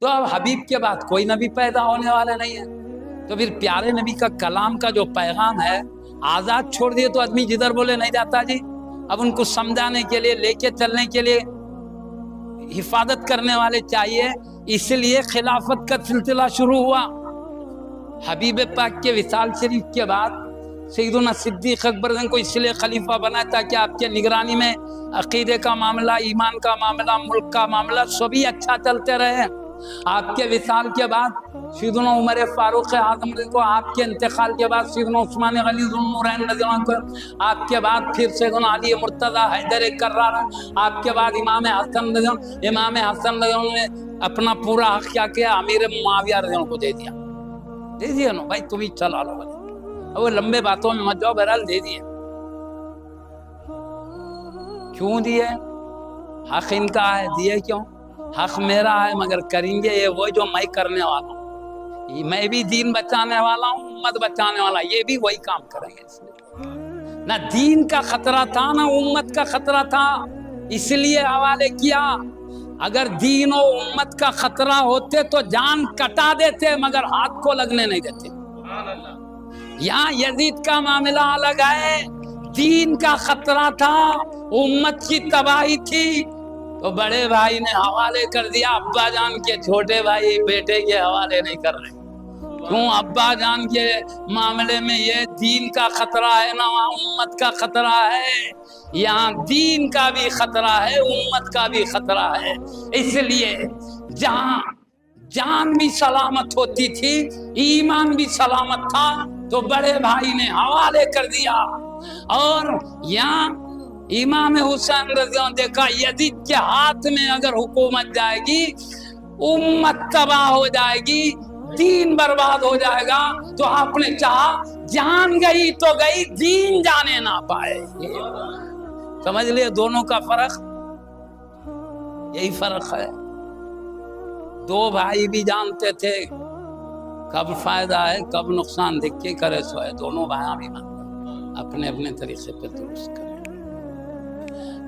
تو اب حبیب کے بعد کوئی نبی پیدا ہونے والا نہیں ہے. تو پھر پیارے نبی کا کلام کا جو پیغام ہے آزاد چھوڑ دیے تو آدمی جدھر بولے نہیں جاتا جی. اب ان کو سمجھانے کے لیے، لے کے چلنے کے لیے حفاظت کرنے والے چاہیے. اس لیے خلافت کا سلسلہ شروع ہوا. حبیب پاک کے وصال شریف کے بعد سیدنا صدیق اکبر کو اس لیے خلیفہ بنایا تاکہ آپ کے نگرانی میں عقیدے کا معاملہ، ایمان کا معاملہ، ملک کا معاملہ سبھی اچھا چلتے رہے. آپ کے وصال کے بعد سیدنا عمر فاروق اعظم کو، آپ کے انتقال کے بعد سیدنا عثمان غنی ذو النورین رضی اللہ عنہ، آپ کے بعد پھر سیدنا علی مرتضی حیدر کرار، آپ کے بعد امام حسن رضی اللہ عنہ نے اپنا پورا حق کیا کیا امیر معاویہ رضی اللہ عنہ کو دے دیا نا بھائی تم ہی چلا لو. وہ لمبے باتوں میں مت جاؤ، بہرحال دے دیے. کیوں دیے؟ حق ان کا ہے، دیے کیوں؟ حق میرا ہے مگر کریں گے یہ وہ جو میں کرنے والا ہوں. میں بھی دین بچانے والا ہوں، امت بچانے والا، یہ بھی وہی کام کریں گے. اس لیے نہ دین کا خطرہ تھا نہ امت کا خطرہ تھا، اس لیے حوالے کیا. اگر دین و امت کا خطرہ ہوتے تو جان کٹا دیتے مگر ہاتھ کو لگنے نہیں دیتے. یہاں یزید کا معاملہ الگ ہے. دین کا خطرہ تھا، امت کی تباہی تھی، تو بڑے بھائی نے حوالے کر دیا. ابا جان کے چھوٹے بھائی بیٹے کے حوالے نہیں کر رہے. کیوں؟ ابا جان کے معاملے میں یہ دین کا خطرہ ہے نا، وہاں امت کا خطرہ ہے. یہاں دین کا بھی خطرہ ہے، امت کا بھی خطرہ ہے. اس لیے جہاں جان بھی سلامت ہوتی تھی، ایمان بھی سلامت تھا، تو بڑے بھائی نے حوالے کر دیا. اور یہاں امام حسین رضی اللہ عنہ دیکھا یزید کے ہاتھ میں اگر حکومت جائے گی، امت تباہ ہو جائے گی، دین برباد ہو جائے گا. تو آپ نے چاہا جان گئی تو گئی، دین جانے نہ پائے. سمجھ لیے دونوں کا فرق؟ یہی فرق ہے. دو بھائی بھی جانتے تھے کب فائدہ ہے کب نقصان، دیکھ کے کرے سو ہے. دونوں بھائیاں بھی اپنے اپنے طریقے پہ درست کرے.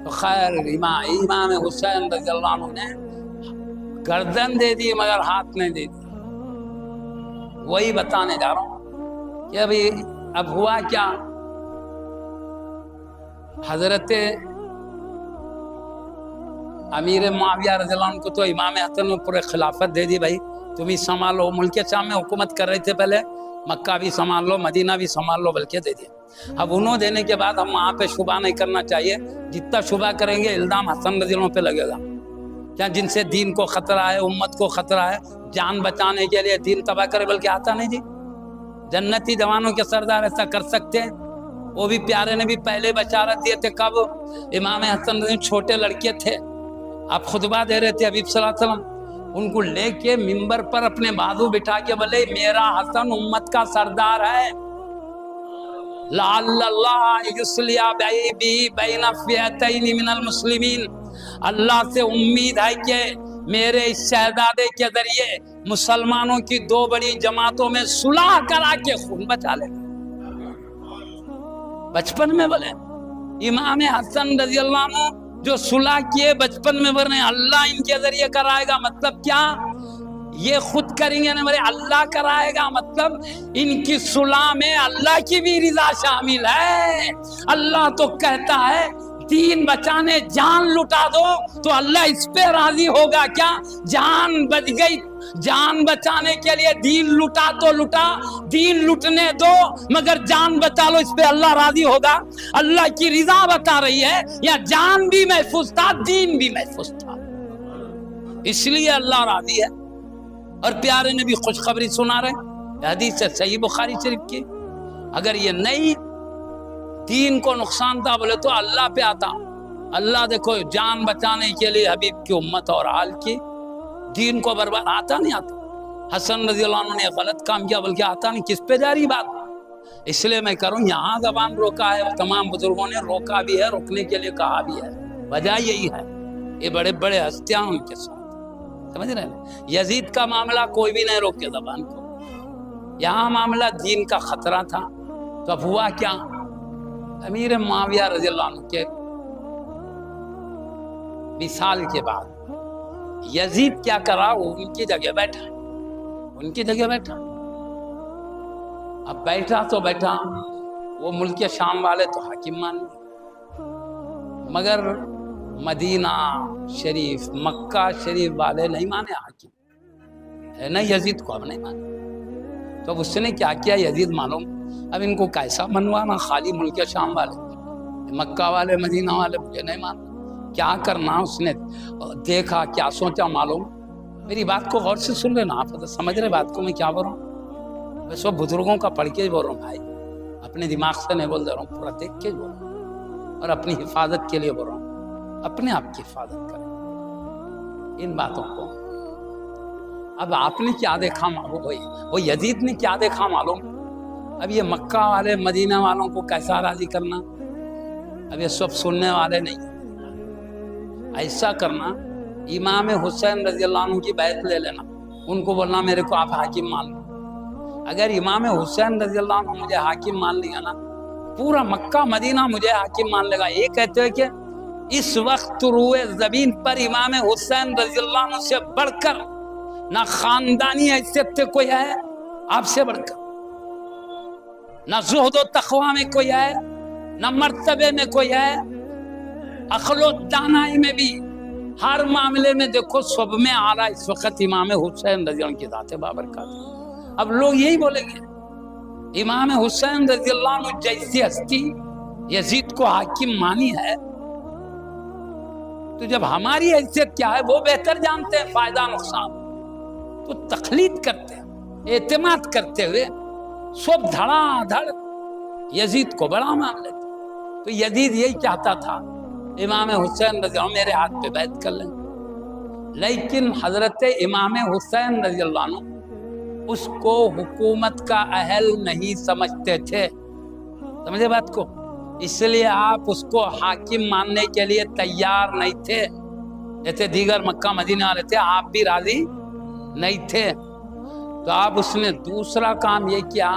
تو خیر امام حسین رضی اللہ عنہ نے گردن دے دی مگر ہاتھ نہیں دے دی. وہی بتانے جا رہا ہوں کہ ابھی اب ہوا کیا. حضرت امیر معاویہ رضی اللہ عنہ کو تو امام حسن نے پورے خلافت دے دی. بھائی تم ہی سنبھالو. ملک شام میں حکومت کر رہے تھے پہلے، مکہ بھی سنبھال لو، مدینہ بھی سنبھال لو، بلکہ دے دیا. اب انہوں دینے کے بعد ہم وہاں پہ شبہ نہیں کرنا چاہیے. جتنا شبہ کریں گے الزام حسن رضی اللہ عنہ پہ لگے گا. کیا جن سے دین کو خطرہ ہے، امت کو خطرہ ہے، جان بچانے کے لیے دین تباہ کرے، بلکہ آتا نہیں جی. جنتی جوانوں کے سردار ایسا کر سکتے ہیں؟ وہ بھی پیارے نے بھی پہلے بشارت دیے تھے. کب؟ امام حسن رضی چھوٹے لڑکے تھے، آپ خطبہ دے رہے تھے حبیب صلی اللہ علیہ وسلم، ان کو لے کے منبر پر اپنے بازو بٹھا کے بولے میرا حسن امت کا سردار ہے. لعل اللہ یصلح بی بین فئتین من المسلمین، اللہ سے امید ہے کہ میرے اس شہزادے کے ذریعے مسلمانوں کی دو بڑی جماعتوں میں صلح کرا کے خون بچا لے. بچپن میں بولے امام حسن رضی اللہ عنہ جو صلح کیے بچپن میں بولے اللہ ان کے ذریعے کرائے گا. مطلب کیا؟ یہ خود کریں گے نہیں، اللہ کرائے گا. مطلب ان کی صلح میں اللہ کی بھی رضا شامل ہے. اللہ تو کہتا ہے دین بچانے جان لٹا دو تو اللہ اس پہ راضی ہوگا کیا؟ جان بچ گئی، جان بچانے کے لیے دین لٹا تو لٹا، دین لٹنے دو مگر جان بچا لو، اس پہ اللہ راضی ہوگا. اللہ کی رضا بتا رہی ہے یا جان بھی محفوظ تھا، دین بھی محفوظ تھا، اس لیے اللہ راضی ہے. اور پیارے نے بھی خوشخبری سنا رہے، حدیث ہے صحیح بخاری شریف کی. اگر یہ نہیں دین کو نقصان تھا بولے تو اللہ پہ آتا. اللہ دیکھو جان بچانے کے لیے حبیب کی امت اور حال کی دین کو برباد آتا نہیں آتا. حسن رضی اللہ عنہ نے غلط کام کیا بلکہ آتا نہیں، کس پہ جاری بات. اس لیے میں کروں یہاں زبان روکا ہے، تمام بزرگوں نے روکا بھی ہے، روکنے کے لیے کہا بھی ہے. وجہ یہی ہے یہ بڑے بڑے ہستیاں ان کے ساتھ، سمجھ رہے ہیں. یزید کا معاملہ کوئی بھی نہیں روکے زبان کو. یہاں معاملہ دین کا خطرہ تھا. تو اب ہوا کیا؟ امیر معاویہ رضی اللہ عنہ کے وصال کے بعد یزید کیا کرا, وہ ان کی جگہ بیٹھا, ان کی جگہ بیٹھا. اب بیٹھا تو بیٹھا, وہ ملک شام والے تو حاکم مان لیے, مگر مدینہ شریف مکہ شریف والے نہیں مانے حاکم, ہے نا, یزید کو اب نہیں مانے. تو اب اس نے کیا کیا, یزید معلوم اب ان کو کیسا منوانا, خالی ملک شام والے, مکہ والے مدینہ والے مجھے نہیں مانتے, کیا کرنا. اس نے دیکھا, کیا سوچا معلوم, میری بات کو غور سے سن لینا, آپ تو سمجھ رہے بات کو میں کیا بول رہا ہوں, میں سب بزرگوں کا پڑھ کے ہی بول رہا ہوں بھائی, اپنے دماغ سے نہیں بول دے رہا ہوں, پورا دیکھ کے بول رہا ہوں, اور اپنی حفاظت کے لیے بول رہا ہوں, اپنے آپ کی حفاظت کریں ان باتوں کو. اب آپ نے کیا دیکھا معلوم, وہ یزید نے کیا دیکھا معلوم, اب یہ مکہ والے مدینہ والوں کو کیسا راضی کرنا, اب یہ سب سننے والے نہیں, ایسا کرنا امام حسین رضی اللہ عنہ کی بیعت لے لینا, ان کو بولنا میرے کو آپ حاکم مان لو. اگر امام حسین رضی اللہ عنہ مجھے حاکم مان لیا نا, پورا مکہ مدینہ مجھے حاکم مان لے گا. یہ کہتے ہیں کہ اس وقت روئے زمین پر امام حسین رضی اللہ عنہ سے بڑھ کر نہ خاندانی حیثیت سے کوئی ہے آپ سے بڑھ کر, نہ زہد و تقوی میں کوئی ہے, نہ مرتبے میں کوئی ہے, عقل و دانائی میں بھی, ہر معاملے میں دیکھو سب میں اعلیٰ اس وقت امام حسین رضی اللہ عنہ کی ذات بابرکات. اب لوگ یہی بولیں گے امام حسین رضی اللہ عنہ جیسی ہستی یزید کو حاکم مانی ہے, تو جب ہماری حیثیت کیا ہے وہ بہتر جانتے ہیں فائدہ نقصان, تو تقلید کرتے ہیں, اعتماد کرتے ہوئے سب دھڑا دھڑ یزید کو بڑا مان لیتے. تو یزید یہی چاہتا تھا امام حسین رضی اللہ عنہ میرے ہاتھ پہ بیعت کر لیں, لیکن حضرت امام حسین رضی اللہ عنہ اس کو حکومت کا اہل نہیں سمجھتے تھے, سمجھے بات کو, اس لیے آپ اس کو حاکم ماننے کے لیے تیار نہیں تھے, جیسے دیگر مکہ مدینہ والے تھے آپ بھی راضی نہیں تھے. تو آپ اس نے دوسرا کام یہ کیا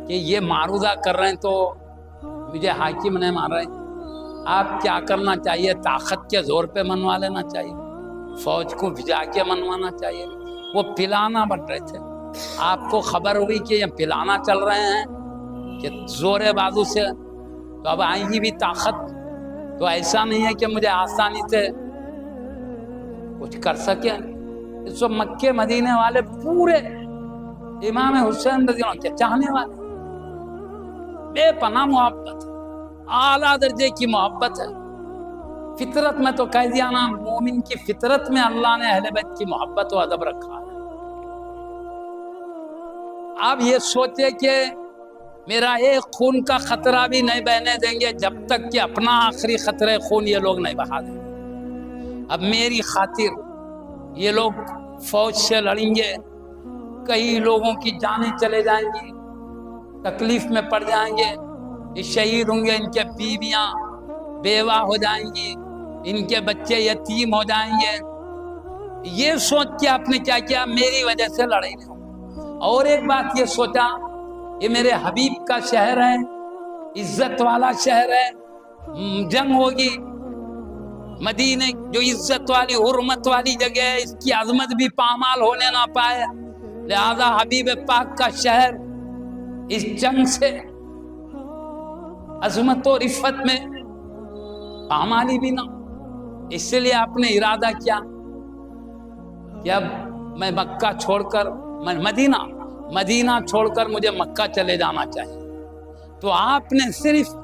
کہ یہ معروضہ کر رہے ہیں تو مجھے حاکم نہیں مان رہے, آپ کیا کرنا چاہیے, طاقت کے زور پہ منوا لینا چاہیے, فوج کو بھجا کے منوانا چاہیے. وہ پلانا بن رہے تھے, آپ کو خبر ہوئی کہ یہ پلانا چل رہے ہیں کہ زور بازو سے, تو اب آئیں گی بھی طاقت, تو ایسا نہیں ہے کہ مجھے آسانی سے کچھ کر سکیں. اس وقت مکے مدینے والے پورے امام حسین رضی اللہ عنہ کے چاہنے والے, بے پناہ محبت, اعلیٰ درجے کی محبت ہے. فطرت میں تو کہہ دیا نا, مومن کی فطرت میں اللہ نے اہل بیت کی محبت و ادب رکھا ہے. آپ یہ سوچے کہ میرا ایک خون کا خطرہ بھی نہیں بہنے دیں گے جب تک کہ اپنا آخری خطرہ خون یہ لوگ نہیں بہا دیں گے. اب میری خاطر یہ لوگ فوج سے لڑیں گے, کئی لوگوں کی جانیں چلے جائیں گی, تکلیف میں پڑ جائیں گے, یہ شہید ہوں گے, ان کے بیویاں بیوہ ہو جائیں گی, ان کے بچے یتیم ہو جائیں گے. یہ سوچ کے آپ نے کیا کیا, میری وجہ سے لڑائی نہیں. اور ایک بات یہ سوچا, یہ میرے حبیب کا شہر ہے, عزت والا شہر ہے, جنگ ہوگی, مدینے جو عزت والی حرمت والی جگہ ہے اس کی عظمت بھی پامال ہونے نہ پائے, لہذا حبیب پاک کا شہر اس جنگ سے عظمت و رفت میں پامالی بھی نہ. اس لیے آپ نے ارادہ کیا کہ اب میں مکہ چھوڑ کر مدینہ چھوڑ کر مجھے مکہ چلے جانا چاہیے. تو آپ نے صرف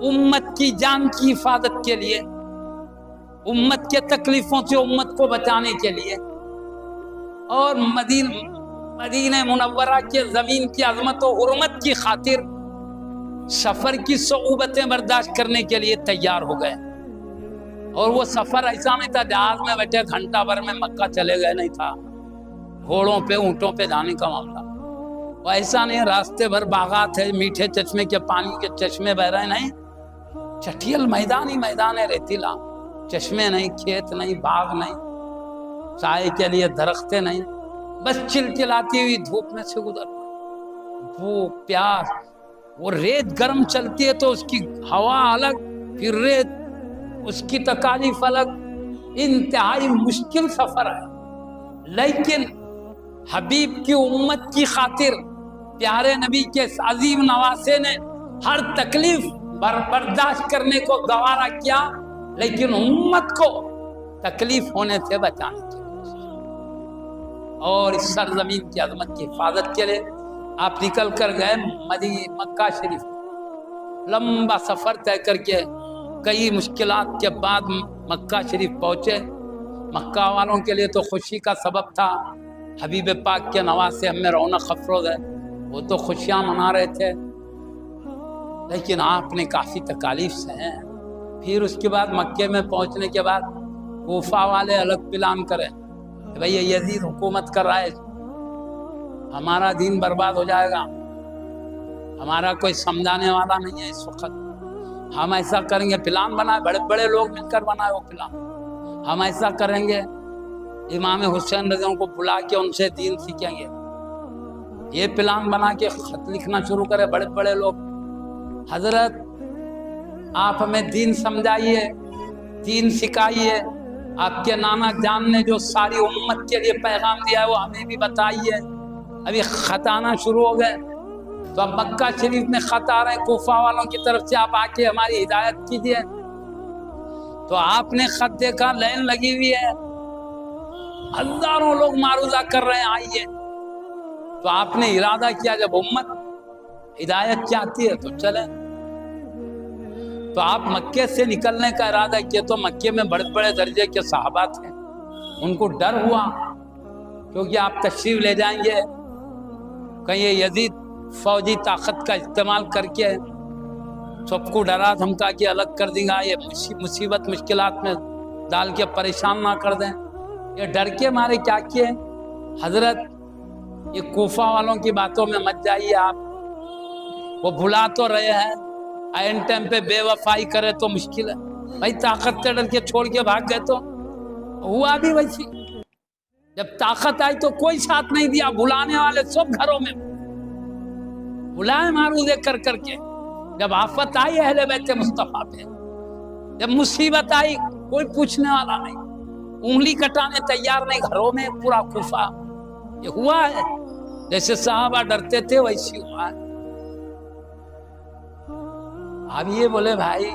امت کی جان کی حفاظت کے لیے, امت کے تکلیفوں سے امت کو بچانے کے لیے, اور مدینہ منورہ کے زمین کی عظمت و حرمت کی خاطر سفر کی صعوبتیں برداشت کرنے کے لیے تیار ہو گئے. اور وہ سفر ایسا نہیں تھا جہاز میں بیٹھے گھنٹہ بھر میں مکہ چلے گئے, نہیں تھا گھوڑوں پہ اونٹوں پہ جانے کا معاملہ. وہ ایسا نہیں راستے بھر باغات ہے, میٹھے چشمے کے پانی کے چشمے بہ رہے, نہیں, چٹیل میدان ہی میدان ہے, ریتیلا, چشمے نہیں, کھیت نہیں, باغ نہیں, سائے کے لیے درختیں نہیں, بس چلچلاتی ہوئی دھوپ میں سے گزرنا, بھوک پیاس. وہ ریت گرم چلتی ہے تو اس کی ہوا الگ, پھر ریت اس کی تکالیف الگ, انتہائی مشکل سفر ہے، لیکن حبیب کی امت کی خاطر پیارے نبی کے عظیم نواسے نے ہر تکلیف برداشت کرنے کو گوارا کیا، لیکن امت کو تکلیف ہونے سے بچانے کے لیے اور اس سرزمین کی عظمت کی حفاظت کے لیے آپ نکل کر گئے مکہ شریف، لمبا سفر طے کر کے کئی مشکلات کے بعد مکہ شریف پہنچے۔ مکہ والوں کے لیے تو خوشی کا سبب تھا، حبیب پاک کے نواسے ہم میں رونق افروز ہے، وہ تو خوشیاں منا رہے تھے، لیکن آپ نے کافی تکالیف سے ہیں۔ پھر اس کے بعد مکے میں پہنچنے کے بعد کوفہ والے الگ پلان کرے کہ بھئی یہ یزید حکومت کر رہا ہے، ہمارا دین برباد ہو جائے گا، ہمارا کوئی سمجھانے والا نہیں ہے اس وقت، ہم ایسا کریں گے، پلان بنائے، بڑے بڑے لوگ مل کر بنائے وہ پلان، ہم ایسا کریں گے، امام حسین رضی اللہ عنہ کو بلا کے ان سے دین سیکھیں گے۔ یہ پلان بنا کے خط لکھنا شروع کرے بڑے بڑے لوگ، حضرت آپ ہمیں دین سمجھائیے، دین سکھائیے، آپ کے نانا جان نے جو ساری امت کے لیے پیغام دیا ہے وہ ہمیں بھی بتائیے۔ ابھی خط آنا شروع ہو گئے، تو اب مکہ شریف میں خط آ رہے ہیں کوفہ والوں کی طرف سے، آپ آ کے ہماری ہدایت کیجیے۔ تو آپ نے خط دیکھا، لائن لگی ہوئی ہے، ہزاروں لوگ معروضہ کر رہے ہیں آئیے۔ تو آپ نے ارادہ کیا جب امت ہدایت چاہتی ہے تو چلیں۔ تو آپ مکے سے نکلنے کا ارادہ کیا، تو مکے میں بڑے بڑے درجے کے صحابہ تھے، ان کو ڈر ہوا کیونکہ آپ تشریف لے جائیں گے، کہیں یہ یزید فوجی طاقت کا استعمال کر کے سب کو ڈرا دھمکا کے الگ کر دیں گا، یہ مصیبت مشکلات میں ڈال کے پریشان نہ کر دیں۔ یہ ڈر کے مارے کیا کیے، حضرت یہ کوفہ والوں کی باتوں میں مت جائیے آپ، وہ بھلا تو رہے ہیں، این ٹائم پہ بے وفائی کرے تو مشکل ہے، بھائی طاقت سے ڈر کے چھوڑ کے بھاگ گئے تو ہوا بھی ویسی، جب طاقت آئی تو کوئی ساتھ نہیں دیا، بلانے والے سب گھروں میں بلائے معروضے کر کر کے۔ جب آفت آئی اہل بیت مصطفیٰ پہ، جب مصیبت آئی کوئی پوچھنے والا نہیں، انگلی کٹانے تیار نہیں، گھروں میں پورا کوفہ۔ یہ ہوا ہے جیسے صحابہ ڈرتے تھے ویسی ہوا ہے۔ اب یہ بولے بھائی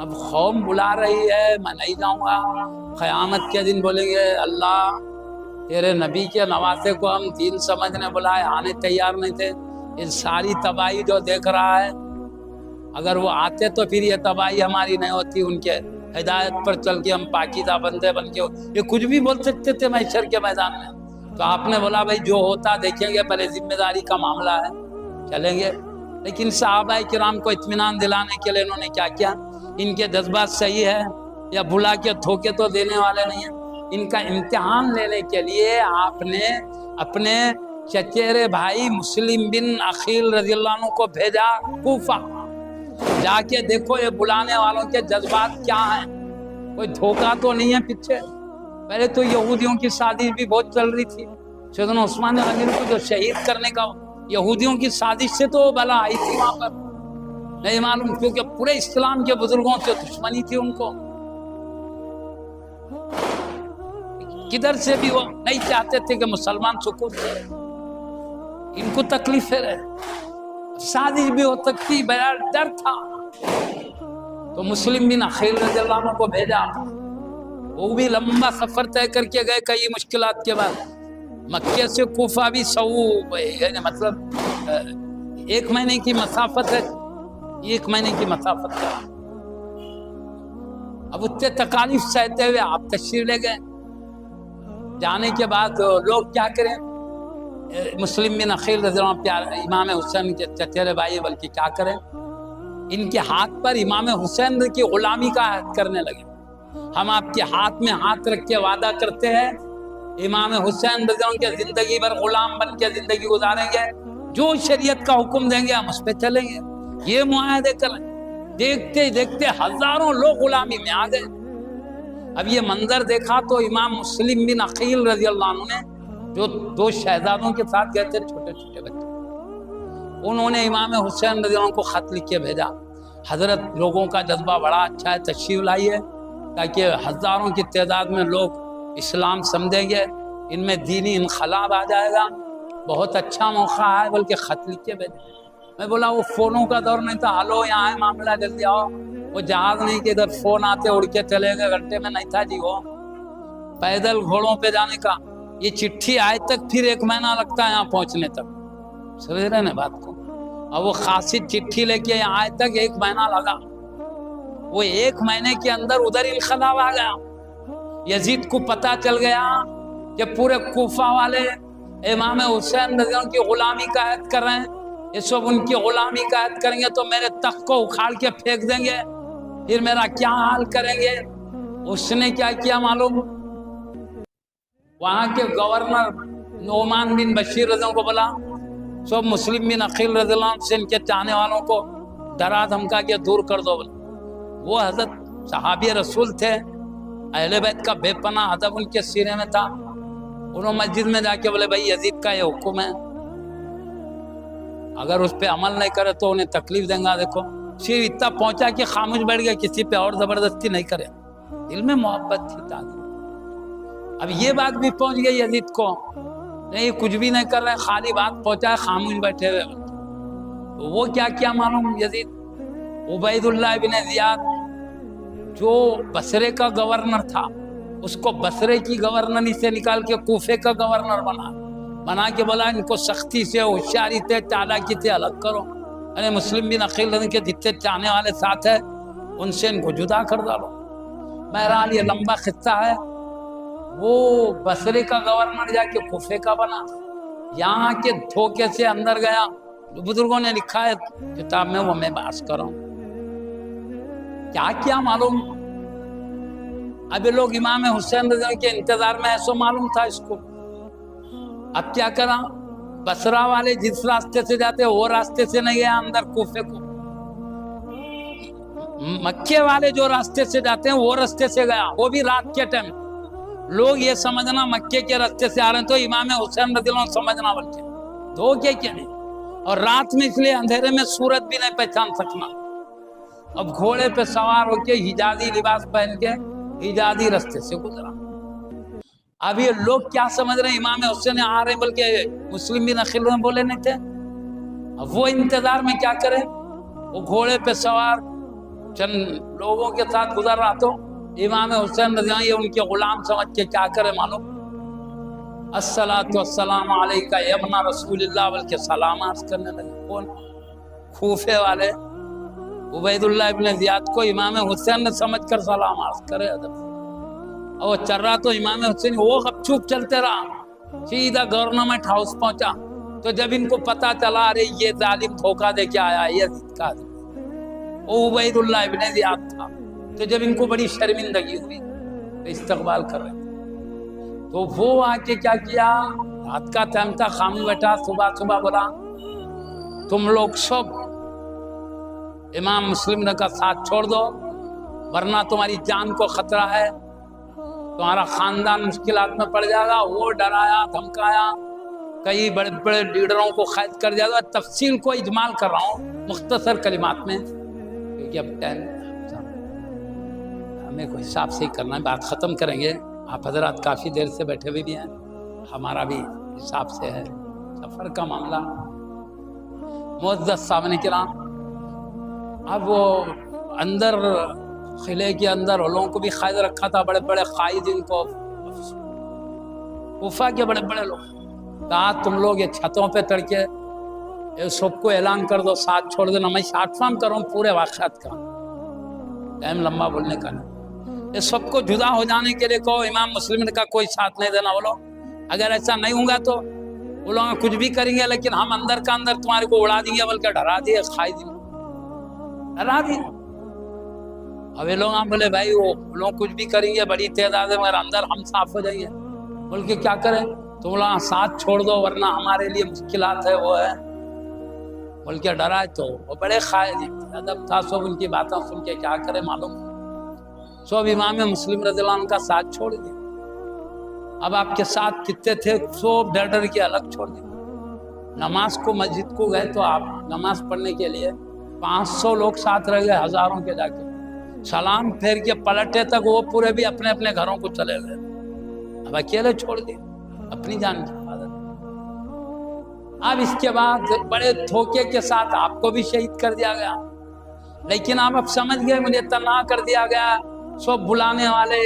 اب قوم بلا رہی ہے، میں نہیں جاؤں گا، قیامت کے دن بولیں گے اللہ تیرے نبی کے نواسے کو ہم دین سمجھنے بلائے، آنے تیار نہیں تھے، یہ ساری تباہی جو دیکھ رہا ہے، اگر وہ آتے تو پھر یہ تباہی ہماری نہیں ہوتی، ان کے ہدایت پر چل کے ہم پاکیزہ بندے بن کے، یہ کچھ بھی بول سکتے تھے محشر کے میدان میں۔ تو آپ نے بولا بھائی جو ہوتا دیکھیں گے، پہلے ذمہ داری کا معاملہ ہے، چلیں گے۔ لیکن صحابہ کرام کو اطمینان دلانے کے لیے انہوں نے کیا کیا، ان کے جذبات صحیح ہے یا بلا کے دھوکے تو دینے والے نہیں ہیں، ان کا امتحان لینے کے لیے آپ نے اپنے چچیرے بھائی مسلم بن عقیل رضی اللہ عنہ کو بھیجا کوفہ، جا کے دیکھو یہ بلانے والوں کے جذبات کیا ہیں، کوئی دھوکہ تو نہیں ہے پیچھے۔ پہلے تو یہودیوں کی سازش بھی بہت چل رہی تھی، سیدنا عثمان غنی کو جو شہید کرنے کا، یہودیوں کی سازش سے تو بلا آئی تھی وہاں پر، نہیں معلوم کیونکہ پورے اسلام کے بزرگوں سے دشمنی تھی ان کو، کدھر سے بھی وہ نہیں چاہتے تھے کہ مسلمان سکون کرے، ان کو تکلیفیں رہے، سازش بھی ہو سکتی، بغیر ڈر تھا۔ تو مسلم بن عقیل رضی اللہ عنہ کو بھیجا، وہ بھی لمبا سفر طے کر کے گئے کئی مشکلات کے بعد، مکے سے کوفہ بھی یعنی مطلب 1 مہینے کی مسافت ہے، 1 مہینے کی مسافت ہے۔ اب اتنے تکالیف سہتے ہوئے آپ تشریف لے گئے، جانے کے بعد لوگ کیا کریں، مسلم بن عقیل رضی اللہ عنہ امام حسین کے چچیرے بھائی بلکہ کیا کریں، ان کے ہاتھ پر امام حسین کی غلامی کا عہد کرنے لگے، ہم آپ کے ہاتھ میں ہاتھ رکھ کے وعدہ کرتے ہیں امام حسین رضی اللہ عنہ کے زندگی بھر غلام بن کے زندگی گزاریں گے، جو شریعت کا حکم دیں گے ہم اس پہ چلیں گے، یہ معاہدے کریں۔ دیکھتے دیکھتے ہزاروں لوگ غلامی میں آ گئے۔ اب یہ منظر دیکھا تو امام مسلم بن عقیل رضی اللہ عنہ نے، جو 2 شہزادوں کے ساتھ گئے تھے، چھوٹے چھوٹے بچے، انہوں نے امام حسین رضی اللہ عنہ کو خط لکھ کے بھیجا، حضرت لوگوں کا جذبہ بڑا اچھا ہے، تشریف لائیے، تاکہ ہزاروں کی تعداد میں لوگ اسلام سمجھیں گے، ان میں دینی انقلاب آ جائے گا۔ بہت اچھا موقع ہے، بلکہ خط لکھ کے بھیجے۔ میں بولا وہ فونوں کا دور نہیں تھا، ہلو یہاں ہے معاملہ جلدی آؤ۔ وہ جہاز نہیں کہ ادھر فون آتے اڑ کے چلے گئے، گھنٹے میں نہیں تھا جی وہ پیدل گھوڑوں پہ جانے کا۔ یہ چٹھی آئے تک پھر 1 مہینہ لگتا ہے یہاں پہنچنے تک، سمجھ رہے نا بات کو؟ اور وہ خاصی چٹھی لے کے یہاں آئے تک 1 مہینہ لگا۔ وہ 1 مہینے کے اندر ادھر انقلاب آ گیا۔ یزید کو پتہ چل گیا کہ پورے کوفہ والے امام حسین رضی اللہ عنہ کی غلامی کا عہد کر رہے ہیں، یہ سب ان کی غلامی کا عہد کریں گے تو میرے تخت کو اکھاڑ کے پھینک دیں گے، پھر میرا کیا حال کریں گے۔ اس نے کیا کیا معلوم؟ وہاں کے گورنر نعمان بن بشیر رضی اللہ عنہ کو بولا، سب مسلم بن عقیل رضی اللہ عنہ سے ان کے چاہنے والوں کو ڈرا دھمکا کے دور کر دو۔ وہ حضرت صحابی رسول تھے، اہل بیت کا بے پناہ ادب ان کے سینے میں تھا۔ انہوں مسجد میں جا کے بولے بھائی یزید کا یہ حکم ہے، اگر اس پہ عمل نہیں کرے تو انہیں تکلیف دیں گا۔ دیکھو صرف اتنا پہنچا کہ خاموش بیٹھ گیا، کسی پہ اور زبردستی نہیں کرے، دل میں محبت تھی تعظیم۔ اب یہ بات بھی پہنچ گئی یزید کو، نہیں کچھ بھی نہیں کر رہے، خالی بات پہنچا ہے، خاموش بیٹھے ہوئے۔ تو وہ کیا معلوم یزید، عبید اللہ بن زیاد جو بصرے کا گورنر تھا، اس کو بصرے کی گورنری سے نکال کے کوفے کا گورنر بنا کے بولا ان کو سختی سے، ہوشیاری سے، چالاکی سے الگ کرو، یعنی مسلم بن عقیل رضی کے جتنے چاہنے والے ساتھ ہیں ان سے ان کو جدا کر ڈالو۔ بہرحال یہ لمبا قصہ ہے۔ وہ بصرے کا گورنر جا کے کوفے کا بنا، یہاں کے دھوکے سے اندر گیا۔ بزرگوں نے لکھا ہے کتاب میں، وہ میں بحث کر رہا ہوں۔ کیا معلوم، ابھی لوگ امام حسین رضی اللہ عنہ کے انتظار میں، ایسو معلوم تھا اس کو۔ اب کیا کرا، بصرہ والے جس راستے سے جاتے وہ راستے سے نہیں گیا اندر کوفے کو، مکے والے جو راستے سے جاتے ہیں وہ راستے سے گیا، وہ بھی رات کے ٹائم۔ لوگ یہ سمجھنا مکے کے راستے سے آ رہے ہیں تو امام حسین رضی اللہ عنہ سمجھنا، بلکہ دھوکے کے نہیں۔ اور رات میں اس لیے اندھیرے میں صورت بھی نہیں پہچان سکنا۔ اب گھوڑے پہ سوار ہو کے حجازی لباس پہن کے حجازی راستے سے گزرا۔ اب یہ لوگ کیا سمجھ رہے ہیں، امام حسین آ رہے ہیں، بلکہ مسلم بن عقیل بولے نہیں تھے۔ اب وہ انتظار میں کیا کرے، وہ گھوڑے پہ سوار چند لوگوں کے ساتھ گزر رہا، تو امام حسین رضی اللہ عنہ یہ ان کے غلام سمجھ کے کیا کرے معلوم، الصلاۃ والسلام علیکہ یا ابن رسول اللہ، بلکہ سلام عرض کرنے لگے۔ کون؟ کوفے والے عبید اللہ ابن زیاد کو امام حسین نے سمجھ کر سلام عرض کرے ادب۔ اور چل رہا تو امام حسین وہ غب چوپ چلتے رہا، سیدھا گورنمنٹ ہاؤس پہنچا۔ تو جب ان کو پتا چلا ارے یہ ظالم دھوکہ دے کے آیا، یزید کا وہ عبید اللہ ابن زیاد تھا، تو جب ان کو بڑی شرمندگی ہوئی تو استقبال کر رہے تھے، تو وہ آ کے کیا رات کا ٹائم تھا، خاموش بیٹھا، صبح بولا تم لوگ سب امام مسلم کا ساتھ چھوڑ دو، ورنہ تمہاری جان کو خطرہ ہے، تمہارا خاندان مشکلات میں پڑ جائے گا۔ وہ ڈرایا دھمکایا، کئی بڑے بڑے لیڈروں کو قید کر دیا گا۔ تفصیل کو اجمال کر رہا ہوں مختصر کلمات میں، کیونکہ اب ٹائم ہمیں کو حساب سے ہی کرنا ہے، بات ختم کریں گے۔ آپ حضرات کافی دیر سے بیٹھے ہوئے بھی ہیں، ہمارا بھی حساب سے ہے سفر کا معاملہ۔ معزز سامعین کرام، اب وہ اندر قلعے کے اندر لوگوں کو بھی قائد رکھا تھا، بڑے بڑے قائد، ان کو کوفہ کے بڑے بڑے لوگ، کہا تم لوگ یہ چھتوں پہ چڑھ کے یہ سب کو اعلان کر دو، ساتھ چھوڑ دینا۔ میں شارٹ فارم کر رہا ہوں پورے واقعات کا، ٹائم لمبا بولنے کا نہیں۔ یہ سب کو جدا ہو جانے کے لیے کہو، امام مسلم کا کوئی ساتھ نہیں دینا۔ بولو اگر ایسا نہیں ہوگا تو وہ لوگ کچھ بھی کریں گے، لیکن ہم اندر کا اندر تمہارے کو اڑا دیں گے، بلکہ ڈرا دیے، قائد ڈرا دیے۔ اب یہ لوگ بولے بھائی وہ لوگ کچھ بھی کریں گے، بڑی تعداد ہے، مگر اندر ہم صاف ہو جائیں گے، بلکہ کیا کریں تم لوگ ساتھ چھوڑ دو، ورنہ ہمارے لیے مشکلات ہے، وہ ہے، بلکہ ڈرائے۔ تو وہ بڑے قائد ادب تھا، سب ان کی باتیں سن کے کیا کرے معلوم، سب امام مسلم رضی اللہ عنہ کا ساتھ چھوڑ دیا۔ اب آپ کے ساتھ کتنے تھے، سب ڈر ڈر کے الگ چھوڑ دیا۔ نماز کو مسجد کو گئے تو آپ نماز پڑھنے کے لیے 500 لوگ ساتھ رہ گئے، ہزاروں کے جا کے سلام پھیر کے پلٹے تک وہ پورے بھی اپنے اپنے گھروں کو چلے گئے. اب اکیلے چھوڑ دیے اپنی جان کی حفاظت. اب اس کے بعد بڑے دھوکے کے ساتھ آپ کو بھی شہید کر دیا گیا. لیکن آپ اب سمجھ گئے مجھے تنہا کر دیا گیا. سب بلانے والے،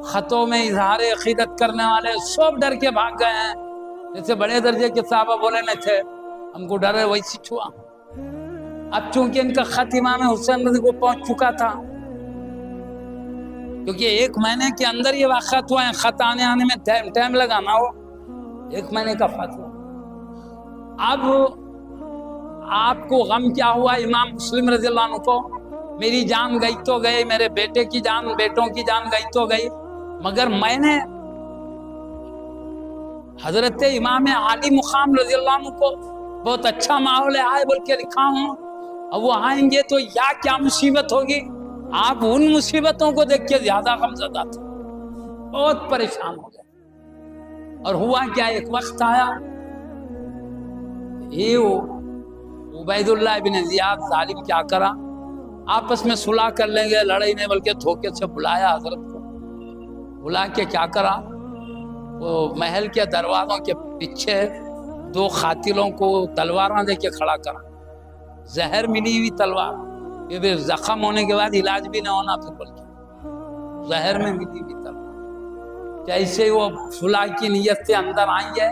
خطوں میں اظہار عقیدت کرنے والے سب ڈر کے بھاگ گئے ہیں. جیسے بڑے درجے کے صحابہ بولے نہ تھے ہم کو ڈر ہے ویسی چھوا. اب چونکہ ان کا خط امام حسین رضی کو پہنچ چکا تھا، کیونکہ 1 مہینے کے اندر یہ واقعات ہوا ہے، خط آنے میں ٹائم لگانا ہو 1 مہینے کا فاتحہ. اب آپ کو غم کیا ہوا؟ امام مسلم رضی اللہ عنہ کو میری جان گئی تو گئی، میرے بیٹے کی جان، بیٹوں کی جان گئی تو گئی، مگر میں نے حضرت امام عالی مقام رضی اللہ عنہ کو بہت اچھا ماحول آئے بول کے لکھا ہوں. اب وہ آئیں گے تو یا کیا مصیبت ہوگی. آپ ان مصیبتوں کو دیکھ کے زیادہ غمزدہ تھے، بہت پریشان ہو گئے. اور ہوا کیا، ایک وقت آیا یہ عبید اللہ بن زیاد ظالم کیا کرا، آپس میں صلح کر لیں گے، لڑائی نہیں بلکہ دھوکے سے بلایا حضرت کو. بلا کے کیا کرا، وہ محل کے دروازوں کے پیچھے 2 قاتلوں کو تلواراں دے کے کھڑا کرا. زہر ملی ہوئی تلوار، یہ بھی زخم ہونے کے بعد علاج بھی نہ ہونا پھر بلکہ زہر میں ملی ہوئی تلوار. جیسے وہ صلح کی نیت سے اندر آئیں گے،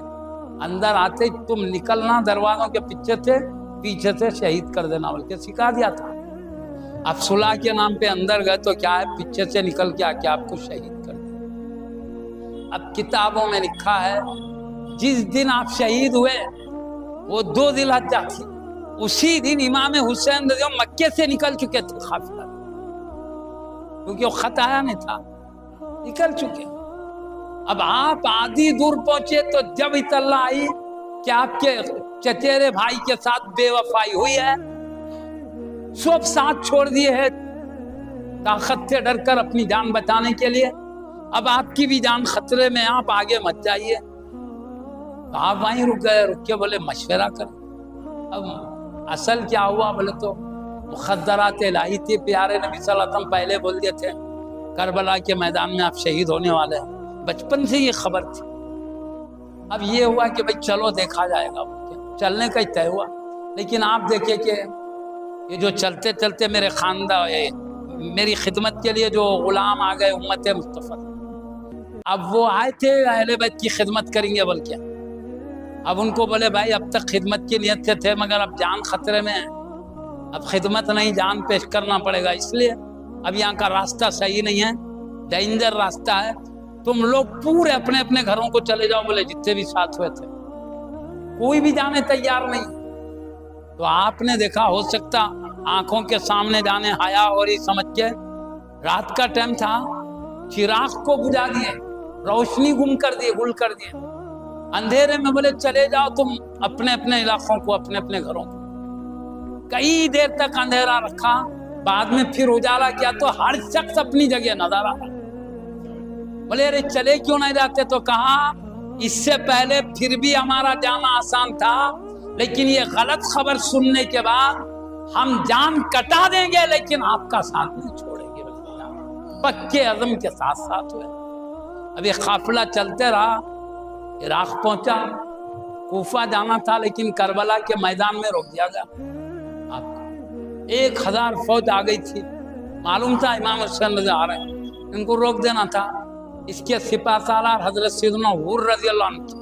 اندر آتے تم نکلنا دروازوں کے پیچھے سے شہید کر دینا بلکہ سکھا دیا تھا. اب صلح کے نام پہ اندر گئے تو کیا ہے، پیچھے سے نکل کے آ کے آپ کو شہید کر دیا. اب کتابوں میں لکھا ہے جس دن آپ شہید ہوئے وہ 2 ذی الحجہ تھی، اسی دن امام حسین رضی اللہ مکے سے نکل چکے تھے قافلہ، کیونکہ وہ خط آیا نہیں تھا، نکل چکے. اب آپ آدھی دور پہنچے تو جب اطلاع آئی کہ آپ کے چچیرے بھائی کے ساتھ بے وفائی ہوئی ہے، سب ساتھ چھوڑ دیے ہیں طاقت سے ڈر کر اپنی جان بچانے کے لیے. اب آپ کی بھی جان خطرے میں، آپ آگے مت جائیے. تو آپ وہیں رک گئے، رک کے بولے مشورہ کریں. اب اصل کیا ہوا بولے تو مخدرات الہی تھی. پیارے نبی صلی اللہ علیہ وسلم پہلے بول دیے تھے کربلا کے میدان میں آپ شہید ہونے والے ہیں، بچپن سے یہ خبر تھی. اب یہ ہوا کہ بھئی چلو دیکھا جائے گا، چلنے کا ہی طے ہوا. لیکن آپ دیکھیں کہ یہ جو چلتے چلتے میرے خاندان میری خدمت کے لیے جو غلام آ گئے امت مصطفیٰ، اب وہ آئے تھے اہل بیت کی خدمت کریں گے بلکہ. اب ان کو بولے بھائی اب تک خدمت کی نیت سے تھے مگر اب جان خطرے میں ہے، اب خدمت نہیں جان پیش کرنا پڑے گا، اس لیے اب یہاں کا راستہ صحیح نہیں ہے، ڈینجر راستہ ہے، تم لوگ پورے اپنے اپنے گھروں کو چلے جاؤ. بولے جتنے بھی ساتھ ہوئے تھے کوئی بھی جانے تیار نہیں. تو آپ نے دیکھا ہو سکتا آنکھوں کے سامنے جانے حیا اور ہی سمجھ کے، رات کا ٹائم تھا، چراغ کو بجھا دیے، روشنی گم کر دیے، گل کر دیے. اندھیرے میں بولے چلے جاؤ تم اپنے اپنے علاقوں کو، اپنے اپنے گھروں کو. کئی دیر تک اندھیرا رکھا، بعد میں پھر اجالا کیا تو ہر شخص اپنی جگہ نظر آ رہا. بولے ارے چلے کیوں نہیں جاتے؟ تو کہا اس سے پہلے پھر بھی ہمارا جانا آسان تھا، لیکن یہ غلط خبر سننے کے بعد ہم جان کٹا دیں گے لیکن آپ کا ساتھ نہیں چھوڑیں گے. پکے عزم کے ساتھ ساتھ ہوئے. اب یہ قافلہ چلتے رہا، عراق پہنچا، کوفہ جانا تھا لیکن کربلا کے میدان میں روک دیا گیا. آپ کو 1000 فوج آ گئی تھی، معلوم تھا امام حسین رضی آ رہے ہیں، ان کو روک دینا تھا. اس کے سپہ سالار حضرت سیدنا حور رضی اللہ عنہ تھے.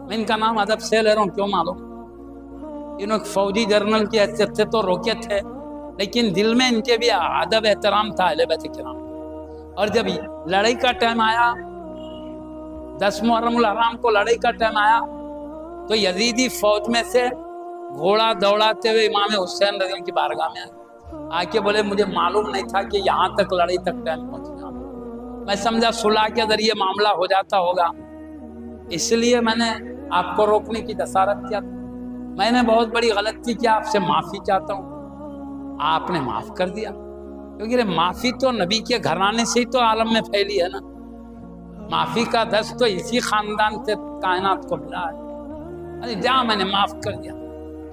میں ان کا نام ادب سے لے رہا ہوں، کیوں معلوم؟ انہوں فوجی جرنل کی حیثیت سے تو روکے تھے لیکن دل میں ان کے بھی ادب احترام تھا اہل بیت کرام. اور جب لڑائی کا ٹائم آیا، 10 محرم الحرام کو لڑائی کا ٹائم آیا تو یزیدی فوج میں سے گھوڑا دوڑاتے ہوئے امام حسین رضی اللہ عنہ کی بارگاہ میں آ کے بولے مجھے معلوم نہیں تھا کہ یہاں تک لڑائی تک ٹائم پہنچ گیا. میں سمجھا صلح کے ذریعے معاملہ ہو جاتا ہوگا، اس لیے میں نے آپ کو روکنے کی جسارت کیا. میں نے بہت بڑی غلطی کی، آپ سے معافی چاہتا ہوں. آپ نے معاف کر دیا، کیونکہ معافی تو نبی کے گھرانے سے ہی تو عالم میں پھیلی ہے نا. معافی کا دست تو اسی خاندان سے کائنات کو ملا ہے. جا میں نے معاف کر دیا.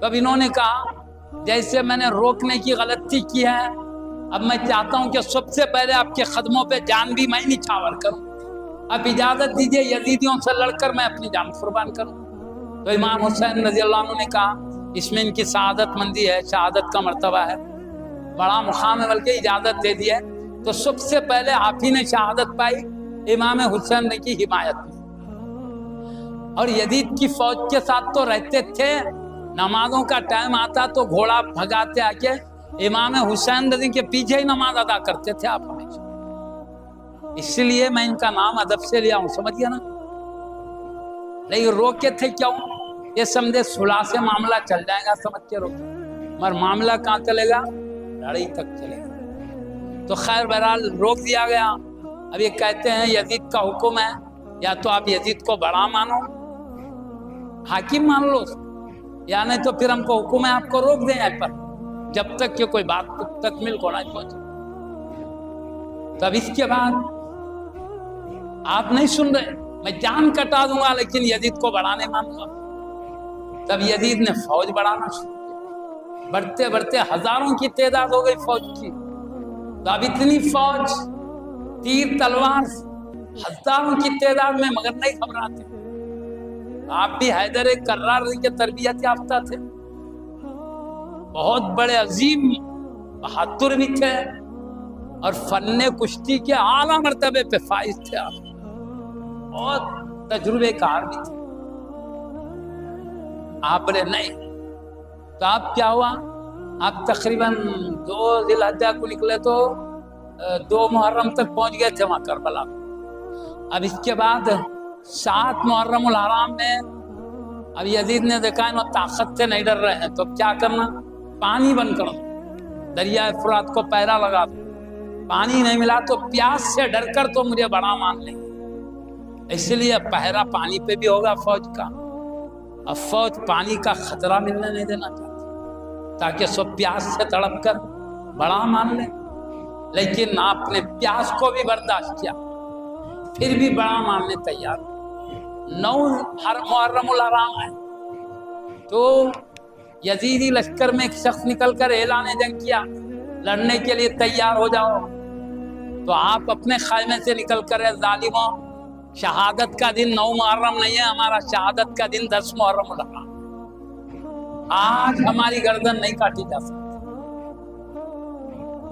تو اب انہوں نے کہا جیسے میں نے روکنے کی غلطی کی ہے، اب میں چاہتا ہوں کہ سب سے پہلے آپ کے قدموں پہ جان بھی میں نچھاور کروں. اب اجازت دیجیے یزیدیوں سے لڑ کر میں اپنی جان قربان کروں. تو امام حسین رضی اللہ عنہ نے کہا اس میں ان کی سعادت مندی ہے, شہادت کا مرتبہ ہے, بڑا مقام ہے, بلکہ اجازت دے دی ہے. تو سب سے پہلے آپ ہی نے شہادت پائی امام حسین نے کی حمایت میں. اور یزید کی فوج کے ساتھ تو رہتے تھے, نمازوں کا ٹائم آتا تو گھوڑا بھگاتے آ کے امام حسین رضی کے پیچھے ہی نماز ادا کرتے تھے آپ ہمیشہ. اس لیے میں ان کا نام ادب سے لیا ہوں, سمجھ گیا نا. لیکن روکے تھے کیوں؟ یہ سمجھے صلح سے معاملہ چل جائے گا سمجھ کے روکے, مگر معاملہ کہاں چلے گا؟ لڑائی تک چلے گا. تو خیر بہرحال روک دیا گیا. اب یہ کہتے ہیں یزید کا حکم ہے, یا تو آپ یزید کو بڑا مانو, حاکم مان لو, یا نہیں تو پھر ہم کو حکم ہے آپ کو روک دیں یہاں پر جب تک کہ کوئی بات تکمیل کو نہ پہنچے. تب اس کے بعد آپ نہیں سن رہے, میں جان کٹا دوں گا لیکن یزید کو بڑھانے مانوں گا. تب یزید نے فوج بڑھانا شروع کیا, بڑھتے بڑھتے ہزاروں کی تعداد ہو گئی فوج کی. تو اب اتنی فوج تیر تلوار ہزاروں کی تعداد میں مگر نہیں گھبراتے. آپ بھی حیدر کرار کے تربیت یافتہ تھے, بہت بڑے عظیم بہادر بھی تھے, اور فن کشتی کے اعلیٰ مرتبے پہ فائز تھے. آپ بہت تجربے کار بھی تھے. آپ نے نہیں تو آپ کیا ہوا, آپ تقریباً 2 ذی الحجہ کو نکلے تو 2 محرم تک پہنچ گئے تھے وہاں کربلا. اب اس کے بعد 7 محرم الحرام میں اب یزید نے دیکھا ہے وہ طاقت سے نہیں ڈر رہے ہیں, تو کیا کرنا, پانی بند کرو, دریائے فرات کو پہرا لگا دو. پانی نہیں ملا تو پیاس سے ڈر کر تو مجھے بڑا مان لیں. اس لیے پہرا پانی پہ بھی ہوگا فوج کا. اب فوج پانی کا خطرہ ملنے نہیں دینا چاہتی تاکہ سب پیاس سے تڑپ کر بڑا مان لیں. لیکن آپ نے پیاس کو بھی برداشت کیا, پھر بھی بڑا ماننے تیار. 9 محرم الحرام ہے تو یزیدی لشکر میں ایک شخص نکل کر اعلان جنگ کیا, لڑنے کے لیے تیار ہو جاؤ. تو آپ اپنے خیمے سے نکل کر ظالموں, شہادت کا دن 9 محرم نہیں ہے, ہمارا شہادت کا دن 10 محرم الحرام. آج ہماری گردن نہیں کاٹی جا سکتی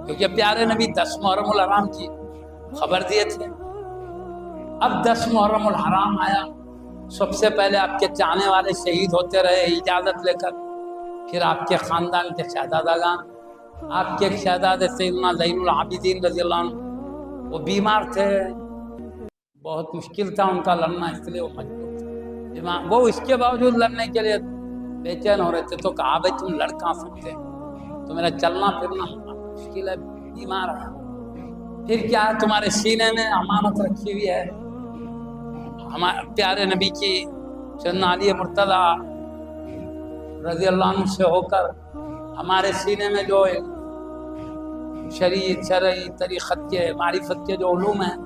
کیونکہ پیارے نبی 10 محرم الحرام کی خبر دیے تھے. اب 10 محرم الحرام آیا, سب سے پہلے آپ کے چاہنے والے شہید ہوتے رہے اجازت لے کر. پھر آپ کے خاندان کے شہزادگان, آپ کے ایک شہزادے سیدنا زین العابدین رضی اللہ عنہ, وہ بیمار تھے, بہت مشکل تھا ان کا لڑنا, اس لیے وہ مجبور تھے. وہ اس کے باوجود لڑنے کے لیے بے چین ہو رہے تھے. تو کہا بھائی تم لڑ کہاں سکتے, تو میرا چلنا پھرنا مشکل ہے, بیمار ہے. پھر کیا ہے, تمہارے سینے میں امانت رکھی ہوئی ہے, ہمارے پیارے نبی کی سیدنا علی مرتضیٰ رضی اللہ عنہ سے ہو کر ہمارے سینے میں جو شرعی طریقت کے معرفت کے جو علوم ہیں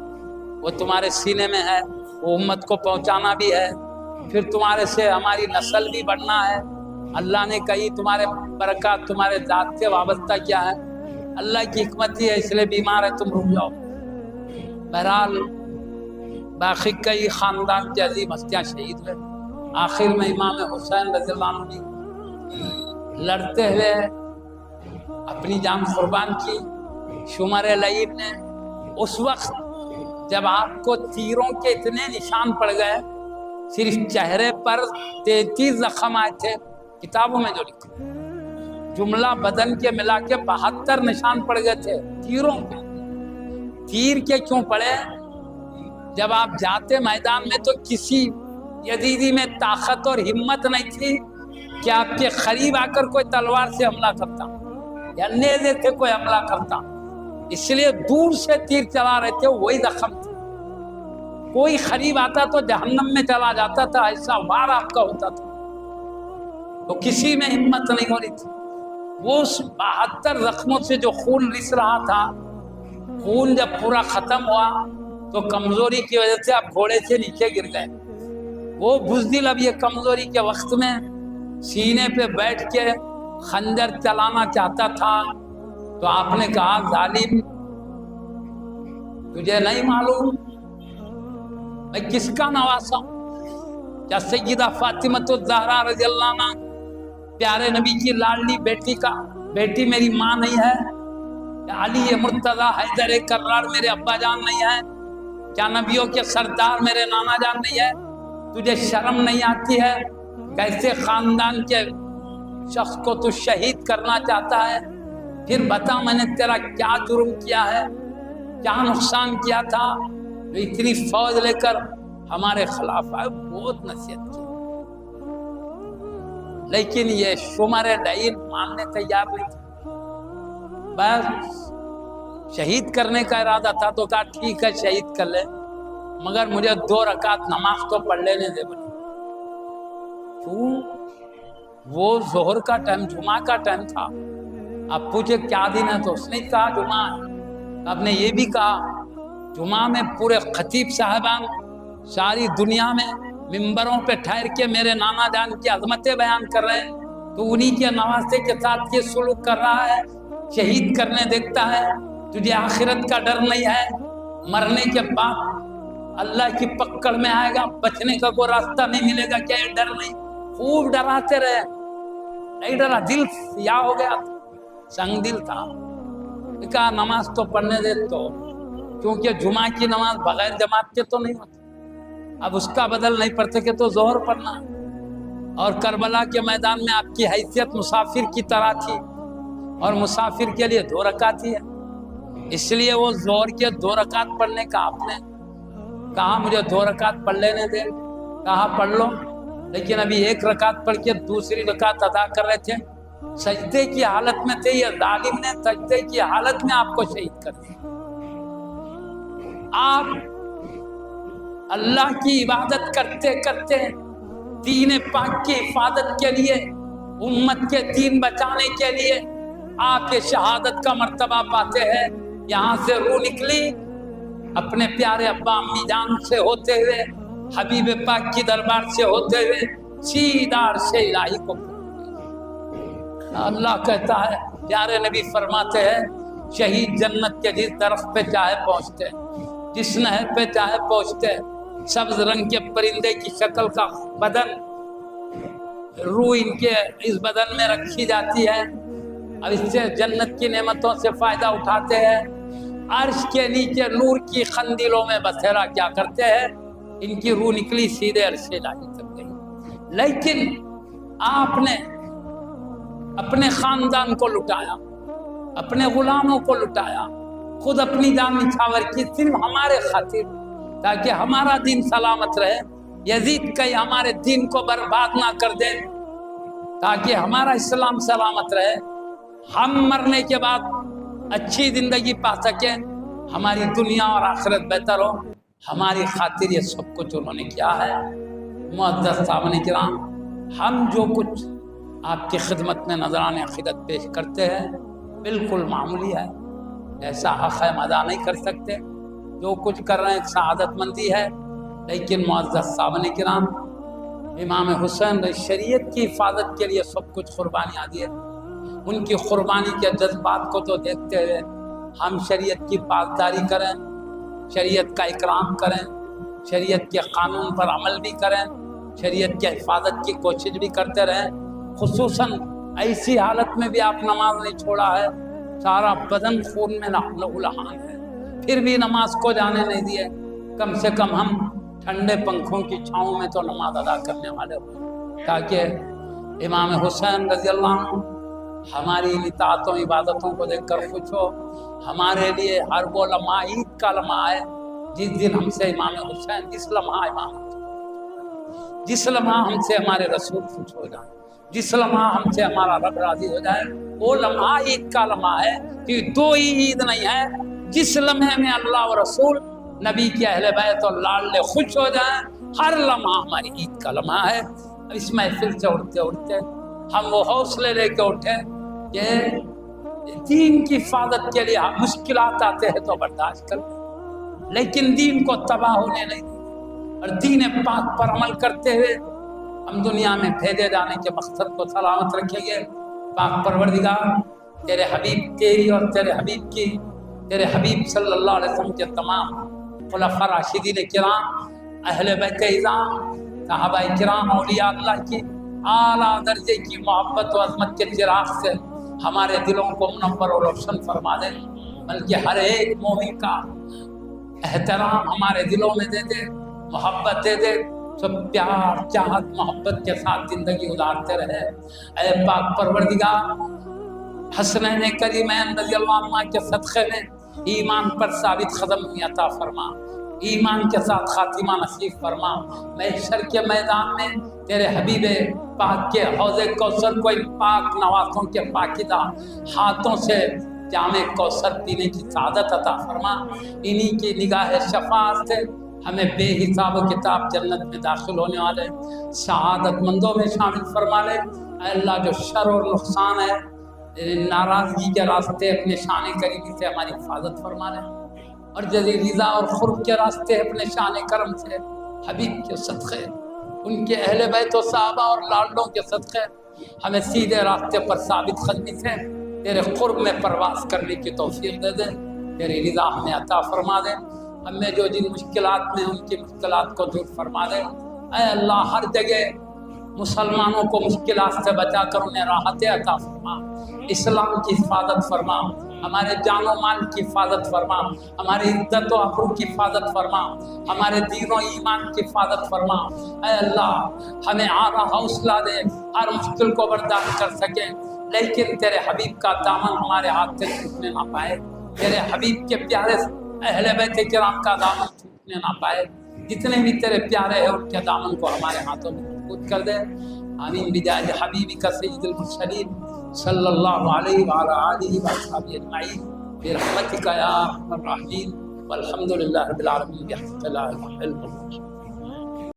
وہ تمہارے سینے میں ہے, وہ امت کو پہنچانا بھی ہے. پھر تمہارے سے ہماری نسل بھی بڑھنا ہے. اللہ نے کہی تمہارے برکات تمہارے ذات سے وابستہ کیا ہے, اللہ کی حکمت ہی ہے, اس لیے بیمار ہے, تم رک جاؤ. بہرحال باقی کئی خاندان کے عظیم ہستیاں شہید ہوئے. آخر میں امام حسین رضی اللہ عنہ بھی لڑتے ہوئے اپنی جان قربان کی. شمر لعیب نے اس وقت جب آپ کو تیروں کے اتنے نشان پڑ گئے, صرف چہرے پر 33 زخم آئے تھے کتابوں میں جو لکھا, جملہ بدن کے ملا کے 72 نشان پڑ گئے تھے تیروں کے. تیر کے کیوں پڑے؟ جب آپ جاتے میدان میں تو کسی یزیدی میں طاقت اور ہمت نہیں تھی کہ آپ کے قریب آ کر کوئی تلوار سے حملہ کرتا یا نیزے سے کوئی حملہ کرتا. اس لیے دور سے تیر چلا رہے تھے, وہی زخم تھے. کوئی قریب آتا تو جہنم میں چلا جاتا تھا, ایسا وار آپ کا ہوتا تھا. تو کسی میں ہمت نہیں ہو رہی تھی. وہ 72 زخموں سے جو خون رس رہا تھا, خون جب پورا ختم ہوا تو کمزوری کی وجہ سے آپ گھوڑے سے نیچے گر گئے. وہ بزدل اب یہ کمزوری کے وقت میں سینے پہ بیٹھ کے خنجر چلانا چاہتا تھا تو آپ نے کہا ظالم تجھے نہیں معلوم میں کس کا نواسا ہوں؟ کیا سیدہ فاطمۃ الزہرا رضی اللہ عنہ پیارے نبی کی لاڈلی بیٹی میری ماں نہیں ہے؟ کیا علی مرتضیٰ حیدر کرار میرے ابا جان نہیں ہے؟ کیا نبیوں کے سردار میرے نانا جان نہیں ہے؟ تجھے شرم نہیں آتی ہے؟ کیسے خاندان کے شخص کو تو شہید کرنا چاہتا ہے؟ پھر بتا میں نے تیرا کیا جرم کیا ہے، کیا نقصان کیا تھا جو اتنی فوج لے کر ہمارے خلاف آئے؟ بہت نصیحت کی، لیکن یہ شمر ڈعین ماننے تیار نہیں تھا۔ بس شہید کرنے کا ارادہ تھا تو کہا ٹھیک ہے شہید کر لے، مگر مجھے 2 رکعت نماز تو پڑھ لینے دے بولے۔ کیوں؟ وہ ظہر کا ٹائم جمعہ کا ٹائم تھا۔ اب پوچھے کیا دن ہے تو اس نے کہا جمعہ ہے۔ اب نے یہ بھی کہا جمعہ میں پورے خطیب صاحبان ساری دنیا میں ممبروں پہ ٹھہر کے میرے نانا جان کی عظمتیں بیان کر رہے ہیں، تو انہی کے نواسے کے ساتھ یہ سلوک کر رہا ہے، شہید کرنے دیکھتا ہے۔ تجھے آخرت کا ڈر نہیں ہے؟ مرنے کے بعد اللہ کی پکڑ میں آئے گا، بچنے کا کوئی راستہ نہیں ملے گا، کیا یہ ڈر نہیں؟ خوب ڈراتے رہے، نہیں ڈرا، دل سیاہ ہو گیا، سنگ دل تھا۔ کہا نماز تو پڑھنے دے، تو کیونکہ جمعہ کی نماز بغیر جماعت کے تو نہیں ہوتی، اب اس کا بدل نہیں پڑتے کہ تو ظہر پڑھنا، اور کربلا کے میدان میں آپ کی حیثیت مسافر کی طرح تھی، اور مسافر کے لیے 2 رکعت ہی ہے، اس لیے وہ ظہر کے 2 رکعت پڑھنے کا آپ نے کہا مجھے 2 رکعت پڑھ لینے دے، کہا پڑھ لو، لیکن ابھی 1 رکعت پڑھ کے دوسری رکعت ادا کر رہے تھے، سجدے کی حالت میں تھے، یہ ظالم نے سجدے کی حالت میں آپ کو شہید کر دیا۔ آپ اللہ کی عبادت کرتے کرتے دین پاک کی حفاظت کے لیے، امت کے دین بچانے کے لیے آپ یہ شہادت کا مرتبہ پاتے ہیں۔ یہاں سے روح نکلی اپنے پیارے ابا امی جان سے ہوتے ہوئے، حبیب پاک کی دربار سے ہوتے ہوئے سیدھا عرش الہی کو۔ اللہ کہتا ہے، پیارے نبی فرماتے ہیں شہید جنت کے جس درخت پہ چاہے پہنچتے، جس نہر پہ چاہے پہنچتے، سبز رنگ کے پرندے کی شکل کا بدن، روح ان کے اس بدن میں رکھی جاتی ہے، اب اس سے جنت کی نعمتوں سے فائدہ اٹھاتے ہیں، عرش کے نیچے نور کی خندلوں میں بسیرا کیا کرتے ہیں، ان کی روح نکلی سیدھے عرش الہی تک گئی۔ لیکن آپ نے اپنے خاندان کو لٹایا، اپنے غلاموں کو لٹایا، خود اپنی جان نچھاور کی صرف ہمارے خاطر، تاکہ ہمارا دین سلامت رہے، یزید کہیں ہمارے دین کو برباد نہ کر دے، تاکہ ہمارا اسلام سلامت رہے، ہم مرنے کے بعد اچھی زندگی پا سکیں، ہماری دنیا اور آخرت بہتر ہو۔ ہماری خاطر یہ سب کچھ انہوں نے کیا ہے۔ معزز سامعین کرام، ہم جو کچھ آپ کی خدمت میں نذران عقیدت پیش کرتے ہیں بالکل معمولی ہے، ایسا حق ہے ادا نہیں کر سکتے، جو کچھ کر رہے ہیں ایک سعادت مندی ہے، لیکن معزز سامعین کرام، امام حسین نے شریعت کی حفاظت کے لیے سب کچھ قربانیاں دی ہے، ان کی قربانی کے جذبات کو تو دیکھتے ہوئے ہم شریعت کی پاسداری کریں، شریعت کا اکرام کریں، شریعت کے قانون پر عمل بھی کریں، شریعت کی حفاظت کی کوشش بھی کرتے رہیں، خصوصاً ایسی حالت میں بھی آپ نماز نہیں چھوڑا ہے، سارا بدن خون میں لہولہان ہے، پھر بھی نماز کو جانے نہیں دیے۔ کم سے کم ہم ٹھنڈے پنکھوں کی چھاؤں میں تو نماز ادا کرنے والے ہوں، تاکہ امام حسین رضی اللہ عنہ ہماری ان اطاعتوں عبادتوں کو دیکھ کر خوش ہو۔ ہمارے لیے ہر وہ لمحہ عید کا لمحہ ہے جس دن ہم سے امام حسین، جس لمحہ ہم سے ہمارے رسول خوش ہو جائیں، جس لمحہ ہم سے ہمارا رب راضی ہو جائے، وہ لمحہ عید کا لمحہ ہے، کہ 2 ہی عید نہیں ہے، جس لمحے میں اللہ و رسول، نبی کے اہل بیت اور لاڈلے خوش ہو جائیں، ہر لمحہ ہماری عید کا لمحہ ہے۔ اس محفل سے اٹھتے اٹھتے ہم وہ حوصلے لے کے اٹھے کہ دین کی حفاظت کے لیے مشکلات آتے ہیں تو برداشت کرتے، لیکن دین کو تباہ ہونے نہیں دیں، اور دین پاک پر عمل کرتے ہوئے ہم دنیا میں بھیجے جانے کے مقصد کو سلامت رکھیں گے۔ پاک پروردگار تیرے حبیب تیری اور تیرے حبیب کی، تیرے حبیب صلی اللہ علیہ وسلم کے تمام خلفاء راشدین کرام، اہل بیت اعظام، صحابہ کرام، اولیاء اللہ کی اعلیٰ درجے کی محبت و عظمت کے چراغ سے ہمارے دلوں کو منور و روشن فرما دے، بلکہ ہر ایک مومن کا احترام ہمارے دلوں میں دے دے، محبت دے دے، سب پیار چاہت محبت کے ساتھ زندگی گزارتے رہے۔ اے پاک پروردگار، حسنین کریمین رضی اللہ عنہ کے صدقے میں ایمان پر ثابت قدم عطا فرما، ایمان کے ساتھ خاتمہ نصیب فرما۔ محشر کے میدان میں تیرے حبیب پاک کے حوض کوثر کو ان پاک نواسوں کے پاکیزہ ہاتھوں سے جام کوثر پینے کی سعادت عطا فرما۔ انہی کی نگاہ شفاعت سے ہمیں بے حساب و کتاب جنت میں داخل ہونے والے سعادت مندوں میں شامل فرما لے۔ اے اللہ، جو شر اور نقصان ہے، ناراضگی کے راستے اپنے شان کریمی سے ہماری حفاظت فرما لے، اور جزی رضا اور قرب کے راستے اپنے شان کرم سے حبیب کے صدقے، ان کے اہل بیت و صحابہ اور لاڈلوں کے صدقے ہمیں سیدھے راستے پر ثابت قدمی سے تیرے قرب میں پرواز کرنے کی توفیق دے دے، تیری رضا ہمیں عطا فرما دے۔ ہمیں جو جن مشکلات میں ان کی مشکلات کو دور فرما دے۔ اے اللہ، ہر جگہ مسلمانوں کو مشکلات سے بچا کر انہیں راحت عطا فرما، اسلام کی حفاظت فرما، ہمارے جان و مال کی حفاظت فرما، ہماری عزت و آبرو کی حفاظت فرما، ہمارے دین و ایمان کی حفاظت فرما۔ اے اللہ، ہمیں آرا حوصلہ دے، ہر مشکل کو برداشت کر سکیں، لیکن تیرے حبیب کا دامن ہمارے ہاتھ سے چھوٹنے نہ پائے، تیرے حبیب کے پیارے اہل بیت کرام کا دامن چھوٹنے نہ پائے۔ جتنے بھی تیرے پیارے ہیں ان کے دامن کو ہمارے ہاتھوں میں محفوظ کر دے۔ آمین بجاہ حبیبی کا سید المرسلین صلی اللہ علیہ وعلی آلہ وصحبہ اجمعین برحمتک یا ارحم الراحمین، والحمد للہ رب العالمین بحق لا الہ الا اللہ۔